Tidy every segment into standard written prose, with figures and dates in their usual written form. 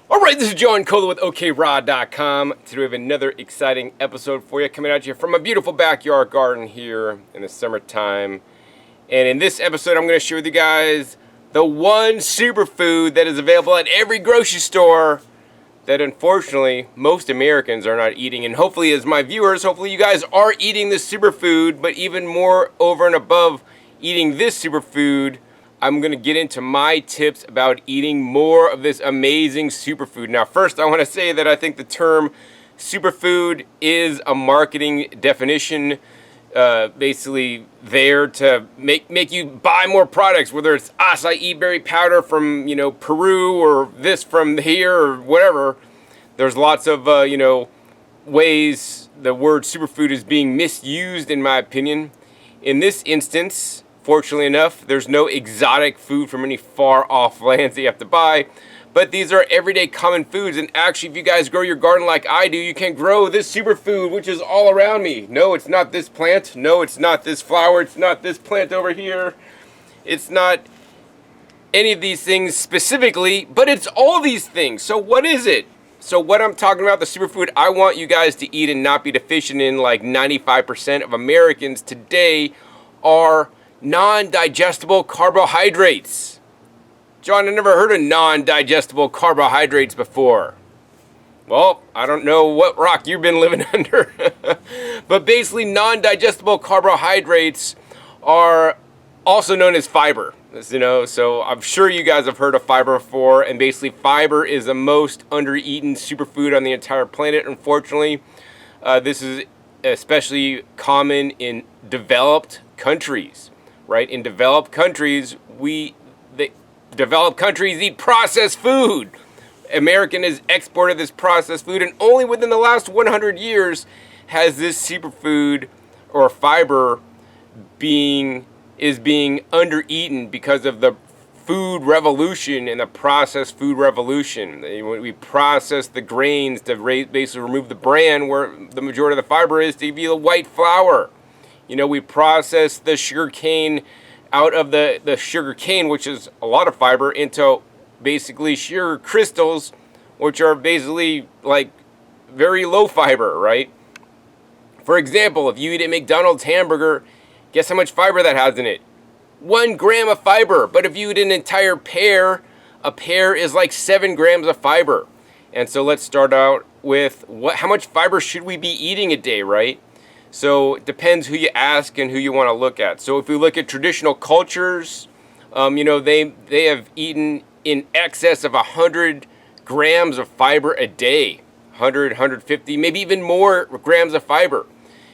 Alright, this is John Cola with okraw.com. Today we have another exciting episode for you, coming at you from a beautiful backyard garden here in the summertime. And in this episode, I'm going to share with you guys the one superfood that is available at every grocery store that unfortunately most Americans are not eating. And hopefully, as my viewers, hopefully you guys are eating this superfood, but even more over and above eating this superfood, I'm going to get into my tips about eating more of this amazing superfood. Now, first, I want to say that I think the term superfood is a marketing definition, basically there to make you buy more products, whether it's acai berry powder from, Peru, or this from here, or whatever. There's lots of, ways the word superfood is being misused, in my opinion. In this instance, fortunately enough, there's no exotic food from any far-off lands that you have to buy, but these are everyday common foods. And actually, if you guys grow your garden like I do, you can grow this superfood, which is all around me. No, it's not this plant. No, it's not this flower. It's not this plant over here. It's not any of these things specifically, but it's all these things. So what is it? So what I'm talking about, the superfood I want you guys to eat and not be deficient in, like 95% of Americans today, are non-digestible carbohydrates. John, I never heard of non-digestible carbohydrates before. Well, I don't know what rock you've been living under. But basically, non-digestible carbohydrates are also known as fiber. So I'm sure you guys have heard of fiber before. And basically, fiber is the most under-eaten superfood on the entire planet, unfortunately. This is especially common in developed countries. Right? In developed countries, developed countries eat processed food. American has exported this processed food, and only within the last 100 years has this superfood or fiber being under-eaten because of the food revolution and the processed food revolution. We process the grains to basically remove the bran where the majority of the fiber is to give you the white flour. We process the sugar cane out of the sugar cane, which is a lot of fiber, into basically sugar crystals, which are basically like very low fiber, right? For example, if you eat a McDonald's hamburger, guess how much fiber that has in it? 1 gram of fiber. But if you eat an entire pear, a pear is like 7 grams of fiber. And so let's start out with how much fiber should we be eating a day, right? So it depends who you ask and who you want to look at. So if we look at traditional cultures, they have eaten in excess of 100 grams of fiber a day. 100, 150, maybe even more grams of fiber.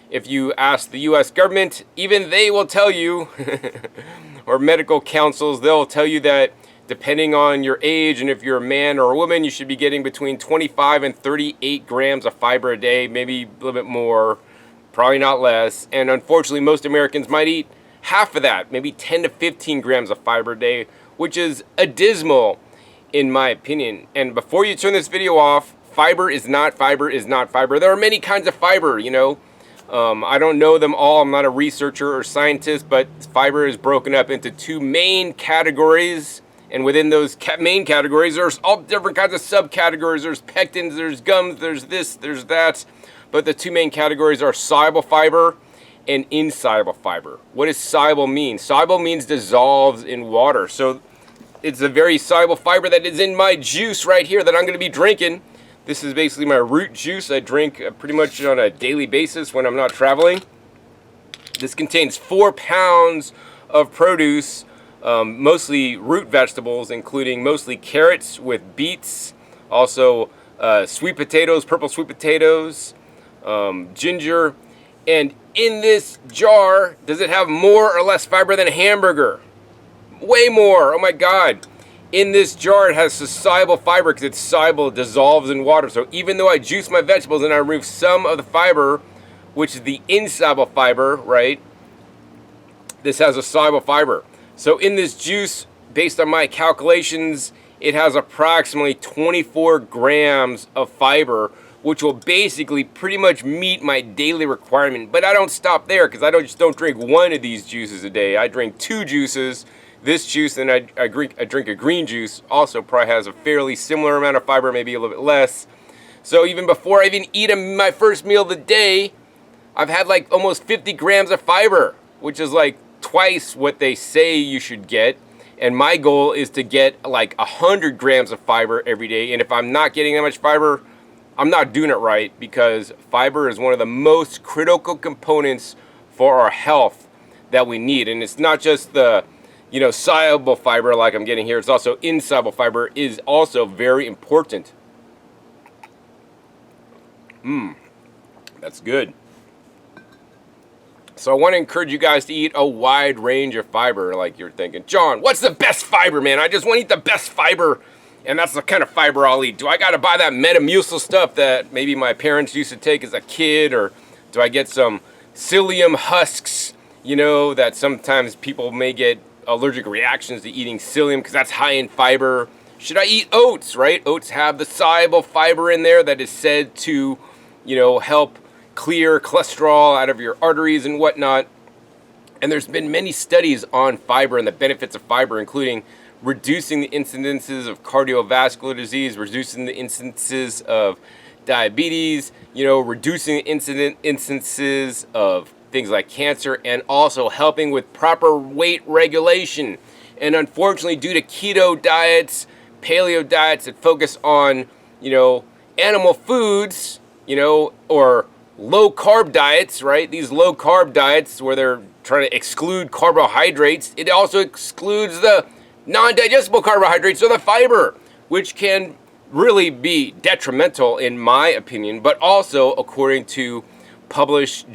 If you ask the U.S. government, even they will tell you, or medical councils, they'll tell you that depending on your age and if you're a man or a woman, you should be getting between 25 and 38 grams of fiber a day, maybe a little bit more. Probably not less. And unfortunately, most Americans might eat half of that, maybe 10 to 15 grams of fiber a day, which is abysmal in my opinion. And before you turn this video off, fiber is not fiber is not fiber. There are many kinds of fiber, I don't know them all. I'm not a researcher or scientist, but fiber is broken up into 2 main categories. And within those main categories, there's all different kinds of subcategories. There's pectins, there's gums, there's this, there's that. But the 2 main categories are soluble fiber and insoluble fiber. What does soluble mean? Soluble means dissolves in water. So it's a very soluble fiber that is in my juice right here that I'm going to be drinking. This is basically my root juice. I drink pretty much on a daily basis when I'm not traveling. This contains 4 pounds of produce, mostly root vegetables, including mostly carrots with beets, also sweet potatoes, purple sweet potatoes, ginger. And in this jar, does it have more or less fiber than a hamburger? Way more. Oh my God. In this jar, it has soluble fiber because it's soluble, it dissolves in water. So even though I juice my vegetables and I remove some of the fiber, which is the insoluble fiber, right? This has a soluble fiber. So in this juice, based on my calculations, it has approximately 24 grams of fiber, which will basically pretty much meet my daily requirement. But I don't stop there, because I don't drink one of these juices a day. I drink 2 juices, this juice, and I drink a green juice. Also probably has a fairly similar amount of fiber, maybe a little bit less. So even before I even eat my first meal of the day, I've had like almost 50 grams of fiber, which is like twice what they say you should get. And my goal is to get like 100 grams of fiber every day. And if I'm not getting that much fiber, I'm not doing it right, because fiber is one of the most critical components for our health that we need. And it's not just the, soluble fiber like I'm getting here. It's also insoluble fiber is also very important. That's good. So I want to encourage you guys to eat a wide range of fiber. Like you're thinking, John, what's the best fiber, man? I just want to eat the best fiber, and that's the kind of fiber I'll eat. Do I got to buy that Metamucil stuff that maybe my parents used to take as a kid, or do I get some psyllium husks, that sometimes people may get allergic reactions to eating psyllium because that's high in fiber? Should I eat oats, right? Oats have the soluble fiber in there that is said to, help clear cholesterol out of your arteries and whatnot. And there's been many studies on fiber and the benefits of fiber, including reducing the incidences of cardiovascular disease, reducing the incidences of diabetes, reducing the instances of things like cancer, and also helping with proper weight regulation. And unfortunately, due to keto diets, paleo diets that focus on, animal foods, or low carb diets, right? These low carb diets where they're trying to exclude carbohydrates, it also excludes the non-digestible carbohydrates, or the fiber, which can really be detrimental in my opinion, but also according to published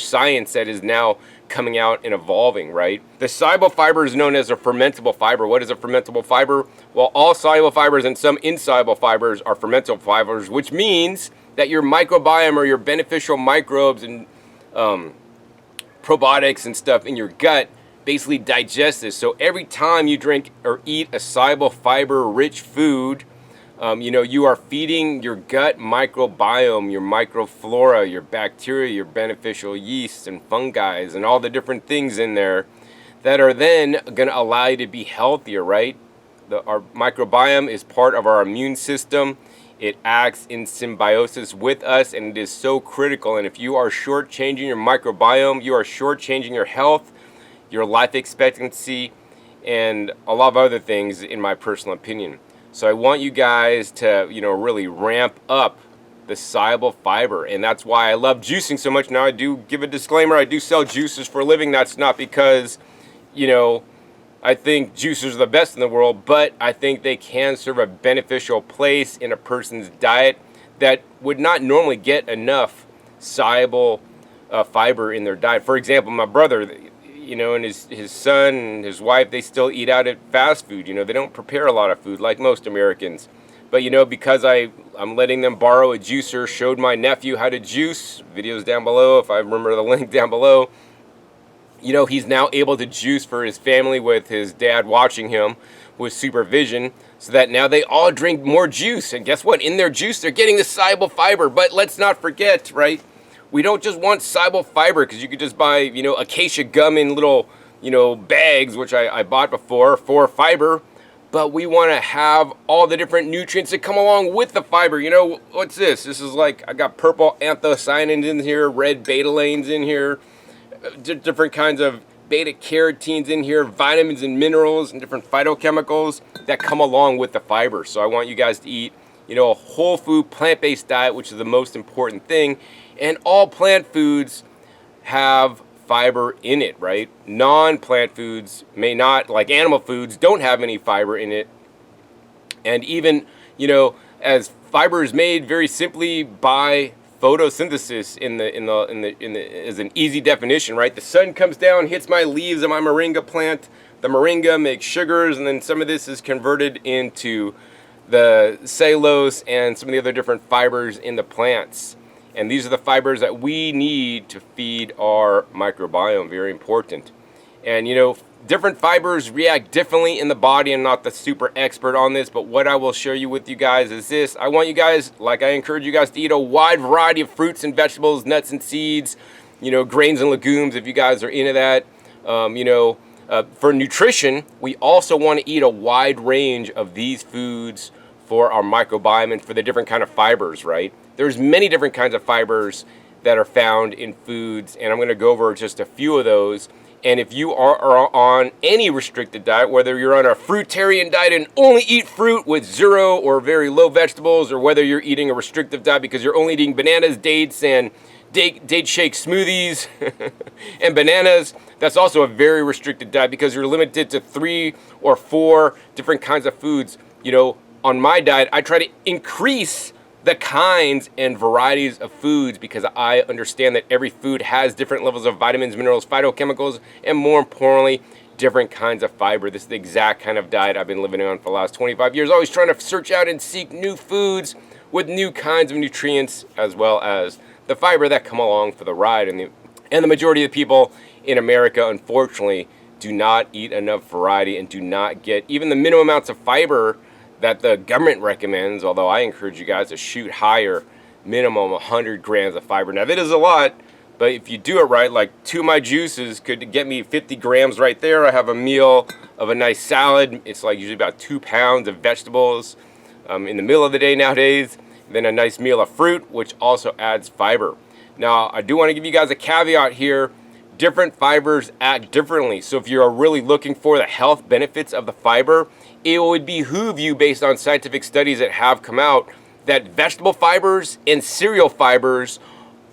science that is now coming out and evolving, right? The soluble fiber is known as a fermentable fiber. What is a fermentable fiber? Well, all soluble fibers and some insoluble fibers are fermentable fibers, which means that your microbiome, or your beneficial microbes and probiotics and stuff in your gut basically digest this. So every time you drink or eat a soluble fiber rich food, you are feeding your gut microbiome, your microflora, your bacteria, your beneficial yeasts and fungi and all the different things in there that are then going to allow you to be healthier, right? Our microbiome is part of our immune system. It acts in symbiosis with us, and it is so critical. And if you are shortchanging your microbiome, you are shortchanging your health, your life expectancy, and a lot of other things, in my personal opinion. So I want you guys to, really ramp up the soluble fiber. And that's why I love juicing so much. Now, I do give a disclaimer. I do sell juices for a living. That's not because, I think juicers are the best in the world, but I think they can serve a beneficial place in a person's diet that would not normally get enough soluble fiber in their diet. For example, my brother, and his son and his wife, they still eat out at fast food. They don't prepare a lot of food like most Americans. But, because I'm letting them borrow a juicer, showed my nephew how to juice, videos down below, if I remember the link down below. He's now able to juice for his family with his dad watching him with supervision, so that now they all drink more juice. And guess what? In their juice, they're getting the soluble fiber. But let's not forget, right? We don't just want soluble fiber, because you could just buy, acacia gum in little, bags, which I bought before for fiber. But we want to have all the different nutrients that come along with the fiber. What's this? This is like, I got purple anthocyanins in here, red betalains in here, different kinds of beta carotenes in here, vitamins and minerals and different phytochemicals that come along with the fiber. So I want you guys to eat, a whole food plant-based diet, which is the most important thing. And all plant foods have fiber in it, right? Non-plant foods may not, like animal foods, don't have any fiber in it. And even, as fiber is made very simply by photosynthesis as an easy definition, right? The sun comes down, hits my leaves of my moringa plant. The moringa makes sugars, and then some of this is converted into the cellulose and some of the other different fibers in the plants. And these are the fibers that we need to feed our microbiome. Very important. And different fibers react differently in the body. I'm not the super expert on this, but what I will share you with you guys is this. I want you guys, like I encourage you guys, to eat a wide variety of fruits and vegetables, nuts and seeds, grains and legumes if you guys are into that. For nutrition, we also want to eat a wide range of these foods for our microbiome and for the different kind of fibers, right? There's many different kinds of fibers that are found in foods, and I'm going to go over just a few of those. And if you are on any restricted diet, whether you're on a fruitarian diet and only eat fruit with zero or very low vegetables, or whether you're eating a restrictive diet because you're only eating bananas, dates, and date shake smoothies and bananas, that's also a very restricted diet because you're limited to 3 or 4 different kinds of foods. On my diet, I try to increase the kinds and varieties of foods because I understand that every food has different levels of vitamins, minerals, phytochemicals, and more importantly, different kinds of fiber. This is the exact kind of diet I've been living on for the last 25 years, always trying to search out and seek new foods with new kinds of nutrients as well as the fiber that come along for the ride. And the majority of the people in America, unfortunately, do not eat enough variety and do not get even the minimum amounts of fiber that the government recommends, although I encourage you guys to shoot higher, minimum 100 grams of fiber. Now, that is a lot, but if you do it right, like 2 of my juices could get me 50 grams right there. I have a meal of a nice salad. It's like usually about 2 pounds of vegetables in the middle of the day nowadays. Then a nice meal of fruit, which also adds fiber. Now, I do want to give you guys a caveat here. Different fibers act differently. So if you're really looking for the health benefits of the fiber, it would behoove you, based on scientific studies that have come out, that vegetable fibers and cereal fibers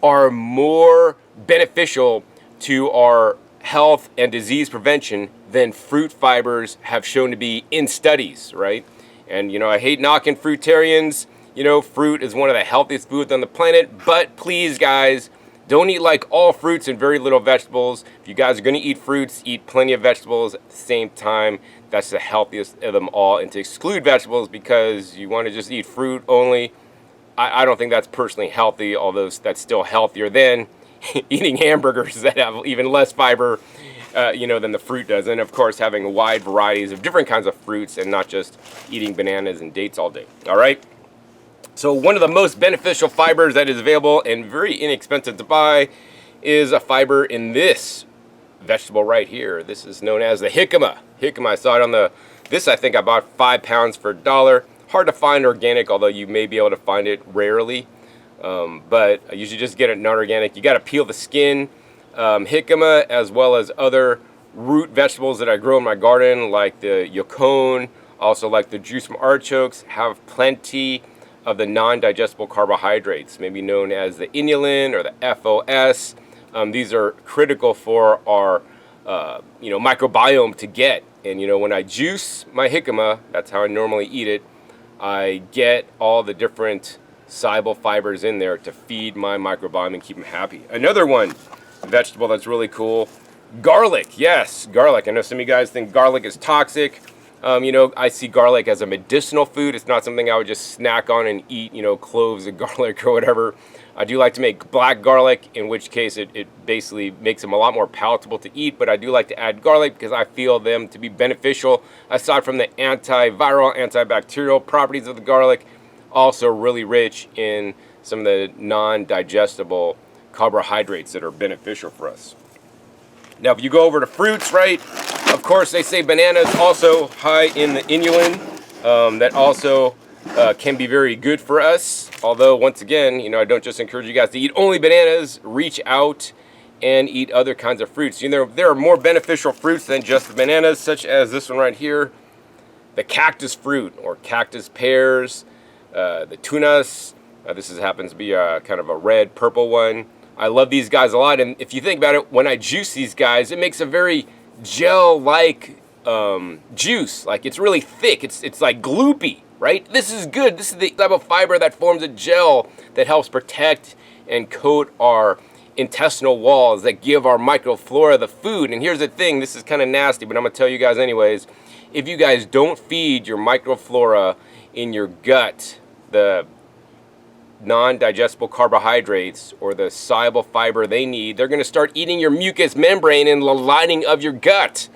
are more beneficial to our health and disease prevention than fruit fibers have shown to be in studies, right? And I hate knocking fruitarians. Fruit is one of the healthiest foods on the planet, but please, guys, don't eat like all fruits and very little vegetables. If you guys are going to eat fruits, eat plenty of vegetables at the same time. That's the healthiest of them all. And to exclude vegetables because you want to just eat fruit only, I don't think that's personally healthy, although that's still healthier than eating hamburgers that have even less fiber than the fruit does. And of course, having wide varieties of different kinds of fruits and not just eating bananas and dates all day. All right? So one of the most beneficial fibers that is available and very inexpensive to buy is a fiber in this vegetable right here. This is known as the jicama. Jicama, I saw it on this I think I bought 5 pounds for $1. Hard to find organic, although you may be able to find it rarely. But I usually just get it non-organic. You got to peel the skin. Jicama, as well as other root vegetables that I grow in my garden, like the yacon, also like the juice from artichokes, have plenty of the non-digestible carbohydrates, maybe known as the inulin or the FOS. These are critical for our microbiome to get. And when I juice my jicama, that's how I normally eat it, I get all the different soluble fibers in there to feed my microbiome and keep them happy. Another vegetable that's really cool, garlic. Yes, garlic. I know some of you guys think garlic is toxic. I see garlic as a medicinal food. It's not something I would just snack on and eat, cloves of garlic or whatever. I do like to make black garlic, in which case it basically makes them a lot more palatable to eat, but I do like to add garlic because I feel them to be beneficial. Aside from the antiviral, antibacterial properties of the garlic, also really rich in some of the non-digestible carbohydrates that are beneficial for us. Now, if you go over to fruits, right, of course, they say bananas also high in the inulin. That also can be very good for us. Although, once again, I don't just encourage you guys to eat only bananas. Reach out and eat other kinds of fruits. There are more beneficial fruits than just the bananas, such as this one right here, the cactus fruit or cactus pears, the tunas. This happens to be kind of a red, purple one. I love these guys a lot, and if you think about it, when I juice these guys, it makes a very gel-like juice. Like, it's really thick. It's like gloopy, right? This is good. This is the type of fiber that forms a gel that helps protect and coat our intestinal walls, that give our microflora the food. And here's the thing, this is kind of nasty, but I'm gonna tell you guys anyways. If you guys don't feed your microflora in your gut the non-digestible carbohydrates or the soluble fiber they need, they're going to start eating your mucous membrane and the lining of your gut.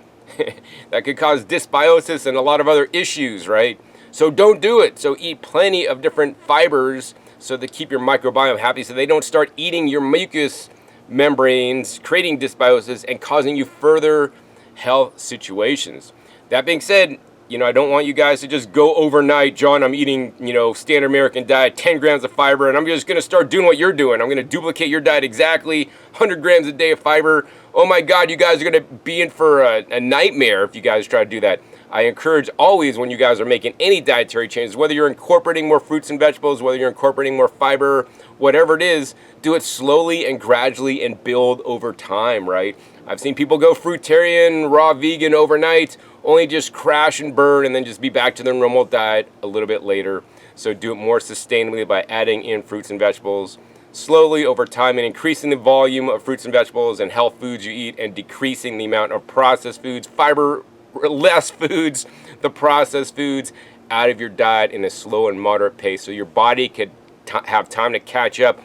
That could cause dysbiosis and a lot of other issues, right? So don't do it. So eat plenty of different fibers so to keep your microbiome happy, so they don't start eating your mucous membranes, creating dysbiosis and causing you further health situations. That being said, I don't want you guys to just go overnight, John, I'm eating, standard American diet, 10 grams of fiber, and I'm just going to start doing what you're doing. I'm going to duplicate your diet exactly, 100 grams a day of fiber. Oh my God, you guys are going to be in for a nightmare if you guys try to do that. I encourage always, when you guys are making any dietary changes, whether you're incorporating more fruits and vegetables, whether you're incorporating more fiber, whatever it is, do it slowly and gradually and build over time, right? I've seen people go fruitarian, raw vegan overnight, only just crash and burn and then just be back to their normal diet a little bit later. So do it more sustainably by adding in fruits and vegetables slowly over time and increasing the volume of fruits and vegetables and health foods you eat and decreasing the amount of processed foods, fiber less foods, the processed foods out of your diet in a slow and moderate pace so your body could have time to catch up.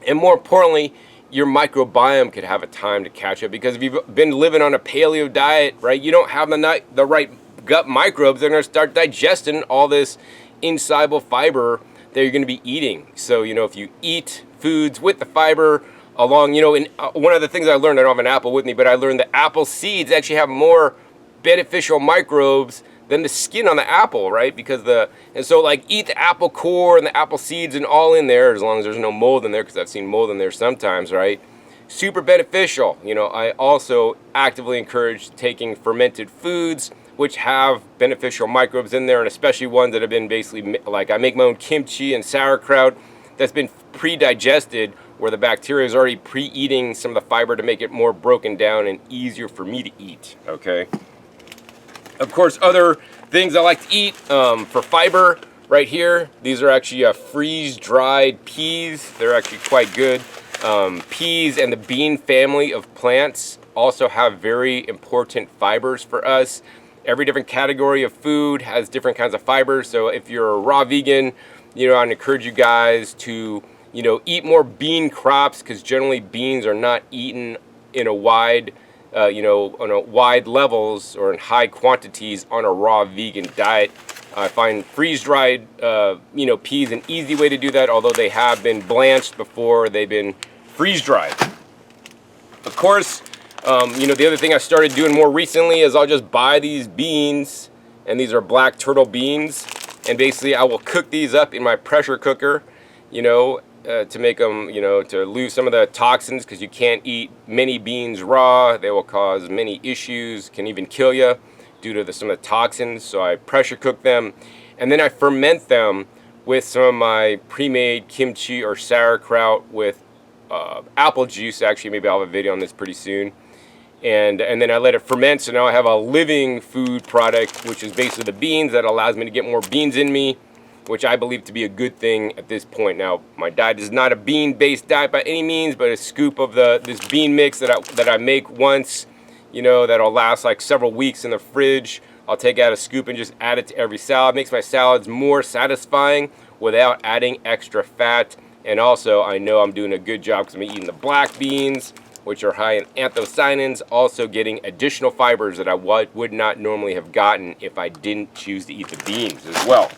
And more importantly, your microbiome could have a time to catch up, because if you've been living on a paleo diet, right, you don't have the right gut microbes. They're going to start digesting all this insoluble fiber that you're going to be eating. So, if you eat foods with the fiber along, and one of the things I learned, I don't have an apple with me, but I learned that apple seeds actually have more beneficial microbes than the skin on the apple, right? Eat the apple core and the apple seeds and all in there, as long as there's no mold in there, because I've seen mold in there sometimes, right? Super beneficial. I also actively encourage taking fermented foods, which have beneficial microbes in there, and especially ones that have been basically, like I make my own kimchi and sauerkraut that's been pre-digested, where the bacteria is already pre-eating some of the fiber to make it more broken down and easier for me to eat, okay? Of course, other things I like to eat for fiber right here. These are actually freeze-dried peas. They're actually quite good. Peas and the bean family of plants also have very important fibers for us. Every different category of food has different kinds of fibers. So if you're a raw vegan, I'd encourage you guys to, eat more bean crops, because generally beans are not eaten in a wide levels or in high quantities on a raw vegan diet. I find freeze-dried, peas an easy way to do that, although they have been blanched before they've been freeze-dried. Of course, the other thing I started doing more recently is I'll just buy these beans, and these are black turtle beans, and basically I will cook these up in my pressure cooker, to make them, to lose some of the toxins, because you can't eat many beans raw. They will cause many issues, can even kill you due to some of the toxins. So I pressure cook them, and then I ferment them with some of my pre-made kimchi or sauerkraut with apple juice. Actually, maybe I'll have a video on this pretty soon. And then I let it ferment, so now I have a living food product, which is basically the beans, that allows me to get more beans in me, which I believe to be a good thing at this point. Now, my diet is not a bean-based diet by any means, but a scoop of this bean mix that I make once, that'll last like several weeks in the fridge. I'll take out a scoop and just add it to every salad. Makes my salads more satisfying without adding extra fat. And also, I know I'm doing a good job because I'm eating the black beans, which are high in anthocyanins, also getting additional fibers that I would not normally have gotten if I didn't choose to eat the beans as well.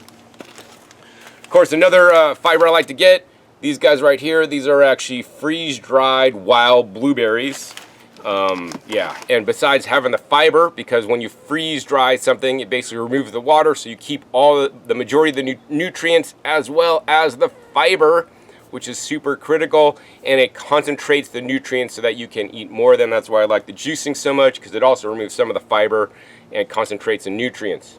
Of course, another fiber I like to get, these guys right here, these are actually freeze-dried wild blueberries. And besides having the fiber, because when you freeze-dry something, it basically removes the water, so you keep all the majority of the nutrients as well as the fiber, which is super critical, and it concentrates the nutrients so that you can eat more of them. That's why I like the juicing so much, because it also removes some of the fiber and concentrates the nutrients.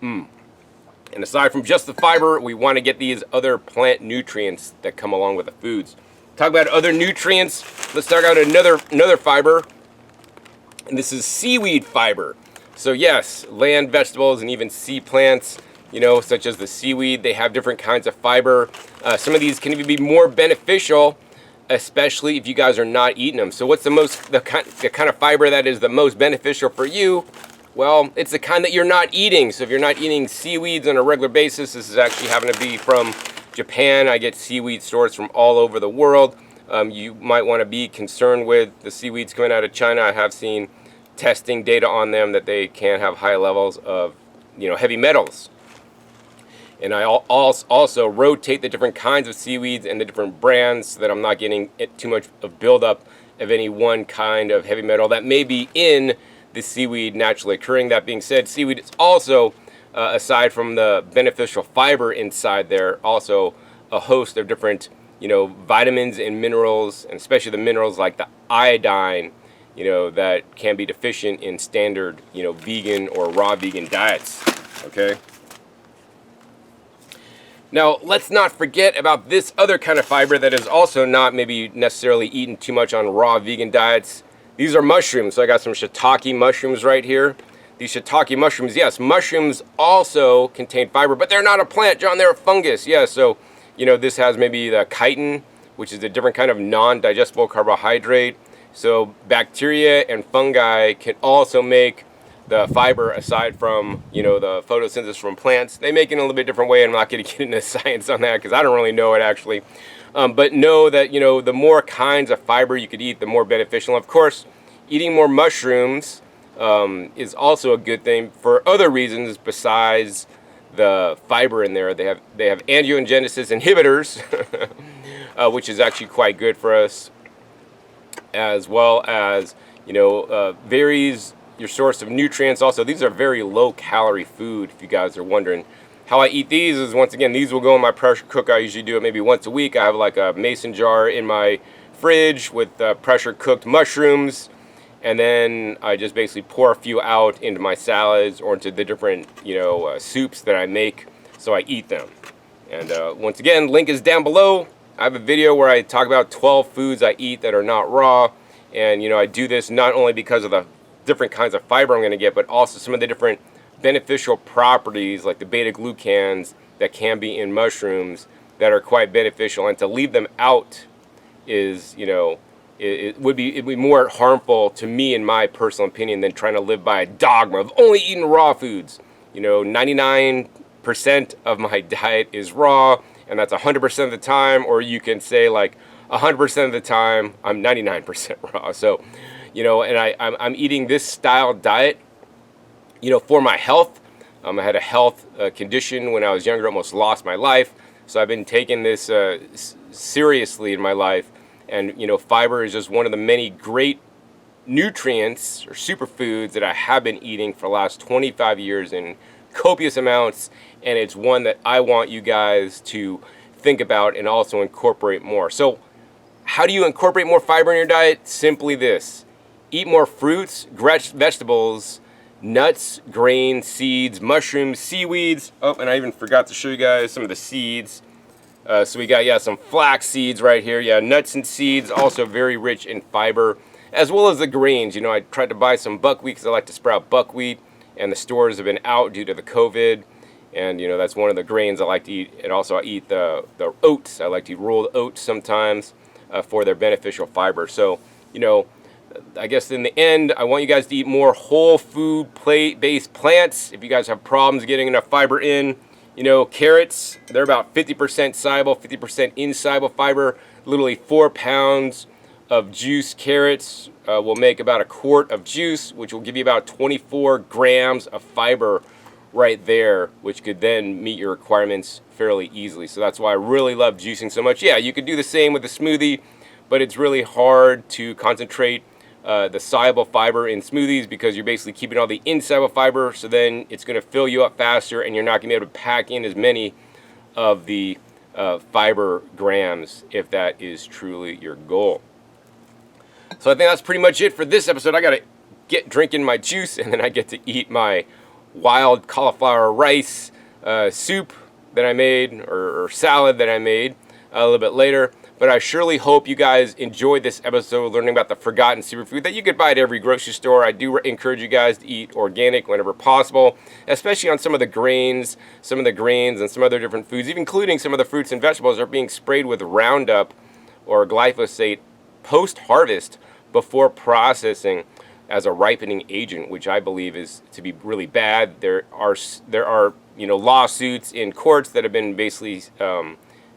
And aside from just the fiber, we want to get these other plant nutrients that come along with the foods. Talk about other nutrients. Let's talk about another fiber, and this is seaweed fiber. So yes, land vegetables and even sea plants, such as the seaweed, they have different kinds of fiber. Some of these can even be more beneficial, especially if you guys are not eating them. So what's the kind of fiber that is the most beneficial for you? Well, it's the kind that you're not eating. So if you're not eating seaweeds on a regular basis, this is actually having to be from Japan. I get seaweed stores from all over the world. You might want to be concerned with the seaweeds coming out of China. I have seen testing data on them that they can have high levels of, heavy metals. And I also rotate the different kinds of seaweeds and the different brands so that I'm not getting too much of buildup of any one kind of heavy metal that may be in the seaweed naturally occurring. That being said, seaweed is also, aside from the beneficial fiber inside there, also a host of different, vitamins and minerals, and especially the minerals like the iodine, that can be deficient in standard, vegan or raw vegan diets, okay? Now, let's not forget about this other kind of fiber that is also not maybe necessarily eaten too much on raw vegan diets. These are mushrooms. So I got some shiitake mushrooms right here. These shiitake mushrooms, yes, mushrooms also contain fiber, but they're not a plant, John, they're a fungus. Yeah, so, this has maybe the chitin, which is a different kind of non-digestible carbohydrate. So bacteria and fungi can also make the fiber aside from, the photosynthesis from plants. They make it in a little bit different way. I'm not going to get into science on that because I don't really know it actually. But know that, the more kinds of fiber you could eat, the more beneficial. Of course, eating more mushrooms is also a good thing for other reasons besides the fiber in there. They have angiogenesis inhibitors, which is actually quite good for us, as well as, varies your source of nutrients. Also, these are very low calorie food, if you guys are wondering. How I eat these is, once again, these will go in my pressure cooker. I usually do it maybe once a week. I have like a mason jar in my fridge with pressure cooked mushrooms, and then I just basically pour a few out into my salads or into the different, soups that I make, so I eat them. And once again, link is down below. I have a video where I talk about 12 foods I eat that are not raw, and I do this not only because of the different kinds of fiber I'm going to get, but also some of the different beneficial properties like the beta glucans that can be in mushrooms that are quite beneficial. And to leave them out is, it would be more harmful to me, in my personal opinion, than trying to live by a dogma of only eating raw foods. 99% of my diet is raw, and that's 100% of the time. Or you can say like 100% of the time I'm 99% raw. So and I'm eating this style diet, for my health. I had a health condition when I was younger, almost lost my life. So I've been taking this seriously in my life. And, fiber is just one of the many great nutrients or superfoods that I have been eating for the last 25 years in copious amounts. And it's one that I want you guys to think about and also incorporate more. So how do you incorporate more fiber in your diet? Simply this. Eat more fruits, vegetables, nuts, grains, seeds, mushrooms, seaweeds. Oh, and I even forgot to show you guys some of the seeds. So we got, some flax seeds right here. Yeah, nuts and seeds, also very rich in fiber, as well as the grains. I tried to buy some buckwheat because I like to sprout buckwheat, and the stores have been out due to the COVID. And, that's one of the grains I like to eat. And also I eat the oats. I like to eat rolled oats sometimes for their beneficial fiber. So, I guess in the end, I want you guys to eat more whole food based plants. If you guys have problems getting enough fiber in, carrots, they're about 50% soluble, 50% insoluble fiber. Literally 4 pounds of juice carrots will make about a quart of juice, which will give you about 24 grams of fiber right there, which could then meet your requirements fairly easily. So that's why I really love juicing so much. Yeah, you could do the same with a smoothie, but it's really hard to concentrate the soluble fiber in smoothies because you're basically keeping all the insoluble fiber, so then it's going to fill you up faster and you're not going to be able to pack in as many of the fiber grams if that is truly your goal. So I think that's pretty much it for this episode. I got to get drinking my juice, and then I get to eat my wild cauliflower rice soup that I made, or salad that I made a little bit later. But I surely hope you guys enjoyed this episode learning about the forgotten superfood that you could buy at every grocery store. I do encourage you guys to eat organic whenever possible, especially on some of the grains. Some of the grains and some other different foods, even including some of the fruits and vegetables, are being sprayed with Roundup or glyphosate post-harvest before processing. as a ripening agent, which I believe is to be really bad. There are lawsuits in courts that have been basically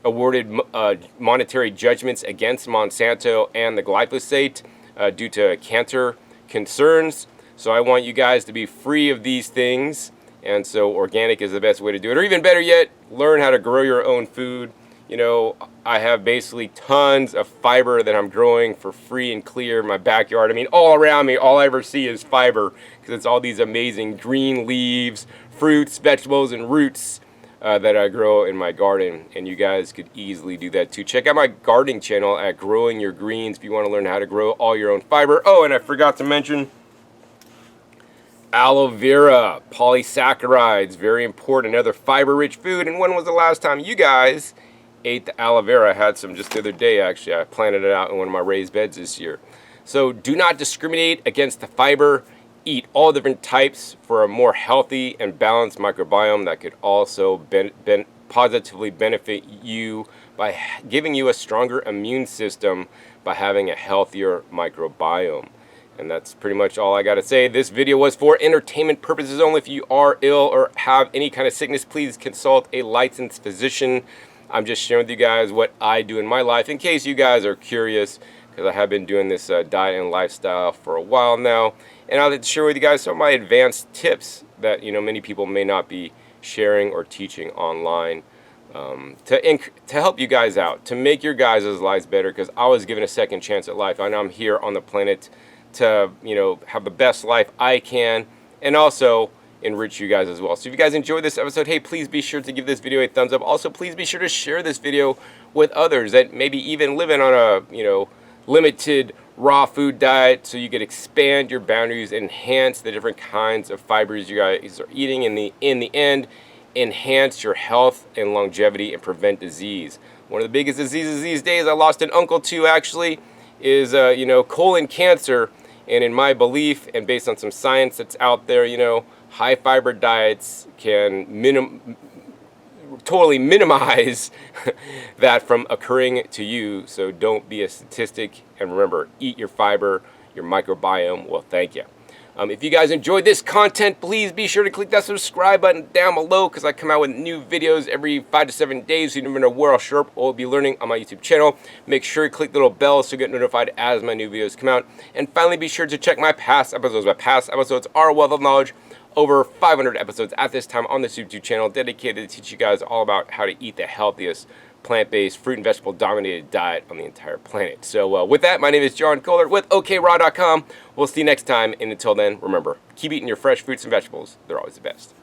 awarded monetary judgments against Monsanto and the glyphosate due to cancer concerns. So I want you guys to be free of these things, and so organic is the best way to do it. Or even better yet, learn how to grow your own food. You know, I have basically tons of fiber that I'm growing for free and clear in my backyard. I mean, all around me, all I ever see is fiber, because it's all these amazing green leaves, fruits, vegetables, and roots that I grow in my garden. And you guys could easily do that too. Check out my gardening channel at Growing Your Greens if you want to learn how to grow all your own fiber. Oh, and I forgot to mention aloe vera, polysaccharides, very important, another fiber-rich food. And when was the last time you guys ate the aloe vera? I had some just the other day, actually. I planted it out in one of my raised beds this year. So do not discriminate against the fiber. Eat all different types for a more healthy and balanced microbiome that could also positively benefit you by giving you a stronger immune system by having a healthier microbiome. And that's pretty much all I got to say. This video was for entertainment purposes only. If you are ill or have any kind of sickness, please consult a licensed physician. I'm just sharing with you guys what I do in my life in case you guys are curious, because I have been doing this diet and lifestyle for a while now. And I'll share with you guys some of my advanced tips that many people may not be sharing or teaching online to help you guys out, to make your guys' lives better, because I was given a second chance at life. I know I'm here on the planet to have the best life I can, and also enrich you guys as well. So if you guys enjoyed this episode, hey, please be sure to give this video a thumbs up. Also, please be sure to share this video with others that maybe even living on a limited raw food diet, so you could expand your boundaries, enhance the different kinds of fibers you guys are eating, in the end enhance your health and longevity and prevent disease. One of the biggest diseases these days, I lost an uncle to actually, is colon cancer. And in my belief, and based on some science that's out there, high fiber diets can totally minimize that from occurring to you. So don't be a statistic, and remember, eat your fiber. Your microbiome will thank you. If you guys enjoyed this content, please be sure to click that subscribe button down below, because I come out with new videos every 5 to 7 days, so you never know where I'll show up or be learning on my YouTube channel. Make sure you click the little bell so you get notified as my new videos come out. And finally, be sure to check my past episodes. My past episodes are a wealth of knowledge. Over 500 episodes at this time on this YouTube channel dedicated to teach you guys all about how to eat the healthiest plant-based, fruit and vegetable dominated diet on the entire planet. So with that, my name is John Kohler with okraw.com. We'll see you next time, and until then, remember, keep eating your fresh fruits and vegetables. They're always the best.